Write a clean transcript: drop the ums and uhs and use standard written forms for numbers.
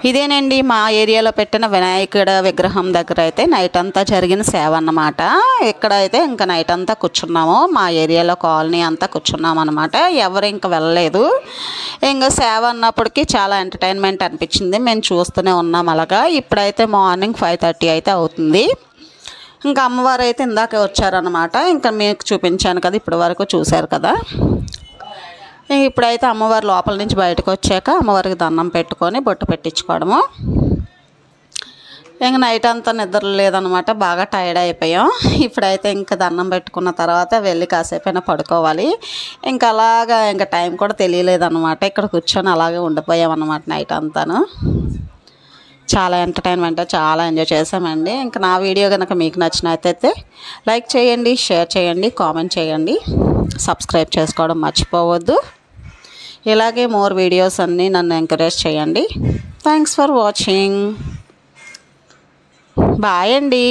ఇదేనండి మా ఏరియాలో పెట్టిన వినాయకుడి విగ్రహం దగ్గర అయితే నైట్ అంతా జరిగిన సేవ అన్నమాట. ఇక్కడైతే ఇంకా నైట్ అంతా కూర్చున్నాము, మా ఏరియాలో కాలనీ అంతా కూర్చున్నాము అనమాట. ఎవరు ఇంకా వెళ్ళలేదు. ఇంకా సేవ అన్నప్పటికీ చాలా ఎంటర్టైన్మెంట్ అనిపించింది, మేము చూస్తూనే ఉన్నాం అలాగా. ఇప్పుడైతే మార్నింగ్ 5:30 అయితే అవుతుంది. ఇంకా అమ్మవారు అయితే ఇందాకే వచ్చారనమాట. ఇంకా మీకు చూపించాను కదా, ఇప్పటి వరకు చూశారు కదా. ఇప్పుడైతే అమ్మవారు లోపల నుంచి బయటకు వచ్చాక అమ్మవారికి దండం పెట్టుకొని బొట్టు పెట్టించుకోవడము. ఇంక నైట్ అంతా నిద్ర లేదనమాట, బాగా టైర్డ్ అయిపోయాం. ఇప్పుడైతే ఇంకా దండం పెట్టుకున్న తర్వాత వెళ్ళి కాసేపైనా పడుకోవాలి. ఇంకా అలాగా ఇంకా టైం కూడా తెలియలేదన్నమాట. ఇక్కడ కూర్చొని అలాగే ఉండిపోయామన్నమాట నైట్ అంతాను. చాలా ఎంటర్టైన్మెంట్, చాలా ఎంజాయ్ చేసామండి. ఇంకా నా వీడియో కనుక మీకు నచ్చినట్లయితే లైక్ చేయండి, షేర్ చేయండి, కామెంట్ చేయండి, సబ్స్క్రైబ్ చేసుకోవడం మర్చిపోవద్దు. ఇలాగే మోర్ వీడియోస్ అన్నీ నన్ను ఎంకరేజ్ చేయండి. Thanks for watching. బాయ్ అండి.